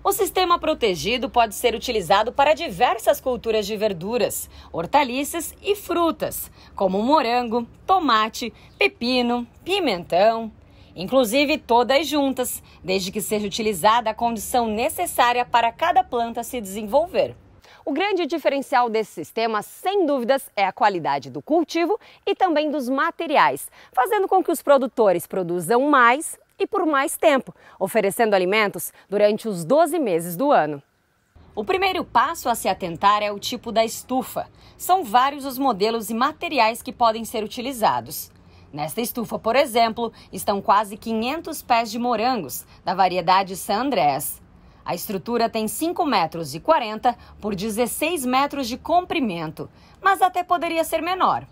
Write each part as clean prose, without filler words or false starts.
O sistema protegido pode ser utilizado para diversas culturas de verduras, hortaliças e frutas, como morango, tomate, pepino, pimentão, inclusive todas juntas, desde que seja utilizada a condição necessária para cada planta se desenvolver. O grande diferencial desse sistema, sem dúvidas, é a qualidade do cultivo e também dos materiais, fazendo com que os produtores produzam mais e por mais tempo, oferecendo alimentos durante os 12 meses do ano. O primeiro passo a se atentar é o tipo da estufa. São vários os modelos e materiais que podem ser utilizados. Nesta estufa, por exemplo, estão quase 500 pés de morangos, da variedade San Andrés. A estrutura tem 5,40 metros por 16 metros de comprimento, mas até poderia ser menor.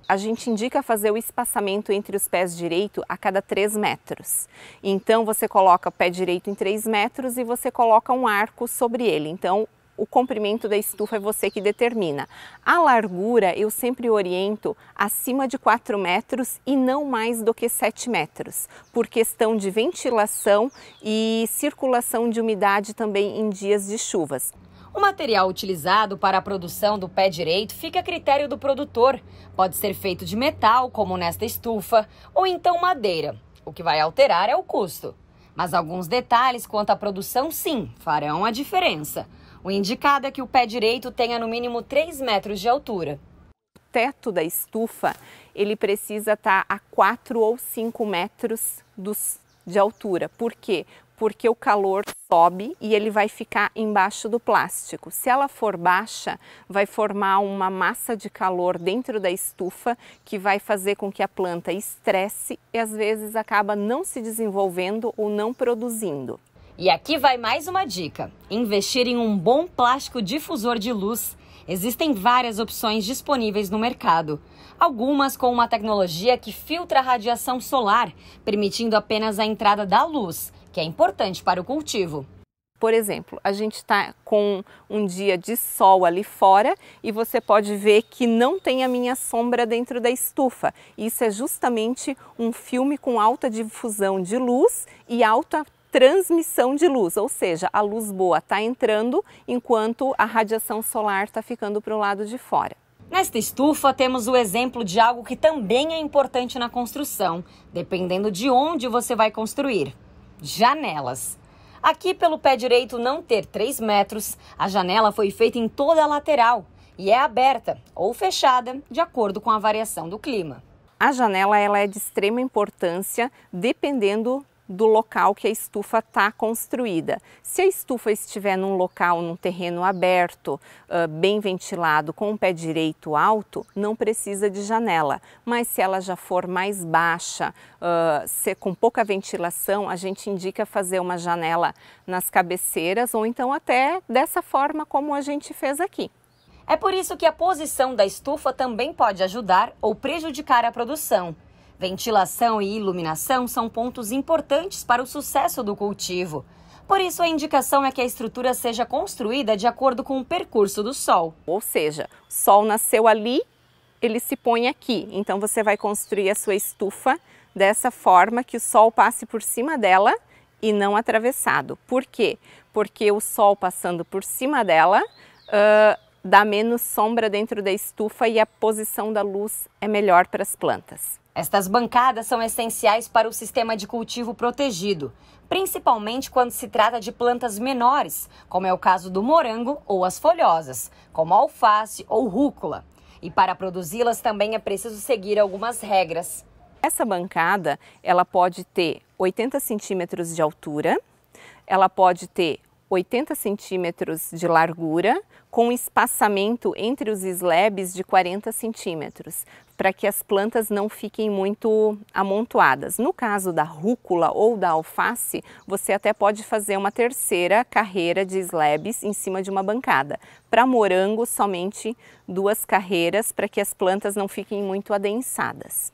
A gente indica fazer o espaçamento entre os pés direito a cada 3 metros. Então você coloca o pé direito em 3 metros e você coloca um arco sobre ele. Então o comprimento da estufa é você que determina. A largura eu sempre oriento acima de 4 metros e não mais do que 7 metros, por questão de ventilação e circulação de umidade também em dias de chuvas. O material utilizado para a produção do pé direito fica a critério do produtor. Pode ser feito de metal, como nesta estufa, ou então madeira. O que vai alterar é o custo. Mas alguns detalhes quanto à produção, sim, farão a diferença. O indicado é que o pé direito tenha no mínimo 3 metros de altura. O teto da estufa, ele precisa estar a 4 ou 5 metros de altura. Por quê? Porque o calor sobe e ele vai ficar embaixo do plástico. Se ela for baixa, vai formar uma massa de calor dentro da estufa que vai fazer com que a planta estresse e às vezes acaba não se desenvolvendo ou não produzindo. E aqui vai mais uma dica: investir em um bom plástico difusor de luz. Existem várias opções disponíveis no mercado, algumas com uma tecnologia que filtra a radiação solar, permitindo apenas a entrada da luz, que é importante para o cultivo. Por exemplo, a gente está com um dia de sol ali fora e você pode ver que não tem a minha sombra dentro da estufa. Isso é justamente um filme com alta difusão de luz e alta transmissão de luz, ou seja, a luz boa está entrando enquanto a radiação solar está ficando para o lado de fora. Nesta estufa temos o exemplo de algo que também é importante na construção, dependendo de onde você vai construir: janelas. Aqui, pelo pé direito não ter 3 metros, a janela foi feita em toda a lateral e é aberta ou fechada de acordo com a variação do clima. A janela ela é de extrema importância dependendo do local que a estufa está construída. Se a estufa estiver num local, num terreno aberto, bem ventilado, com o pé direito alto, não precisa de janela. Mas se ela já for mais baixa, com pouca ventilação, a gente indica fazer uma janela nas cabeceiras ou então até dessa forma como a gente fez aqui. É por isso que a posição da estufa também pode ajudar ou prejudicar a produção. Ventilação e iluminação são pontos importantes para o sucesso do cultivo. Por isso, a indicação é que a estrutura seja construída de acordo com o percurso do sol. Ou seja, o sol nasceu ali, ele se põe aqui. Então, você vai construir a sua estufa dessa forma que o sol passe por cima dela e não atravessado. Por quê? Porque o sol passando por cima dela dá menos sombra dentro da estufa e a posição da luz é melhor para as plantas. Estas bancadas são essenciais para o sistema de cultivo protegido, principalmente quando se trata de plantas menores, como é o caso do morango ou as folhosas, como alface ou rúcula. E para produzi-las também é preciso seguir algumas regras. Essa bancada, ela pode ter 80 centímetros de altura, ela pode ter 80 centímetros de largura, com espaçamento entre os slabs de 40 centímetros, para que as plantas não fiquem muito amontoadas. No caso da rúcula ou da alface, você até pode fazer uma terceira carreira de slabs em cima de uma bancada. Para morango, somente 2 carreiras, para que as plantas não fiquem muito adensadas.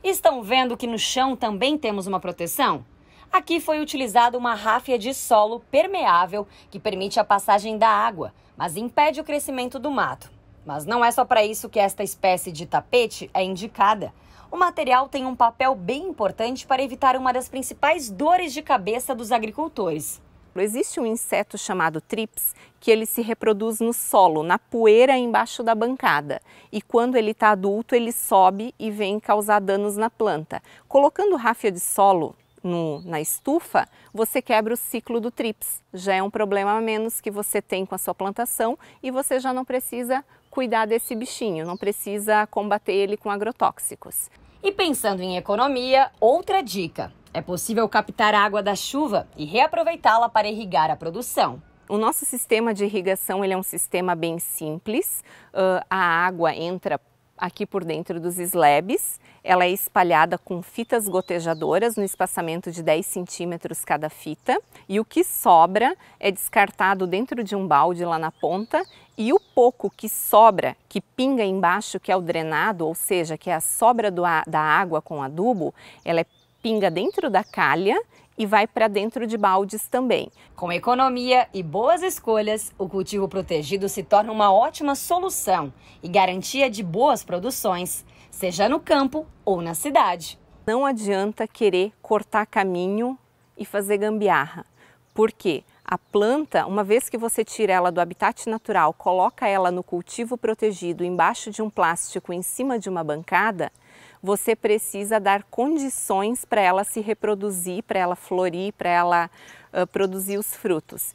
Estão vendo que no chão também temos uma proteção? Aqui foi utilizada uma ráfia de solo permeável que permite a passagem da água, mas impede o crescimento do mato. Mas não é só para isso que esta espécie de tapete é indicada. O material tem um papel bem importante para evitar uma das principais dores de cabeça dos agricultores: Existe um inseto chamado trips que ele se reproduz no solo, na poeira embaixo da bancada. E quando ele está adulto, ele sobe e vem causar danos na planta. Colocando ráfia de solo na estufa, você quebra o ciclo do trips. Já é um problema a menos que você tem com a sua plantação e você já não precisa cuidar desse bichinho, não precisa combater ele com agrotóxicos. E pensando em economia, outra dica: é possível captar a água da chuva e reaproveitá-la para irrigar a produção. O nosso sistema de irrigação ele é um sistema bem simples. A água entra aqui por dentro dos slabs, ela é espalhada com fitas gotejadoras no espaçamento de 10 centímetros cada fita, e o que sobra é descartado dentro de um balde lá na ponta, e o pouco que sobra, que pinga embaixo, que é o drenado, ou seja, que é a sobra da água com adubo, ela pinga dentro da calha e vai para dentro de baldes também. Com economia e boas escolhas, o cultivo protegido se torna uma ótima solução e garantia de boas produções, seja no campo ou na cidade. Não adianta querer cortar caminho e fazer gambiarra, porque a planta, uma vez que você tira ela do habitat natural, coloca ela no cultivo protegido embaixo de um plástico em cima de uma bancada, você precisa dar condições para ela se reproduzir, para ela florir, para ela produzir os frutos.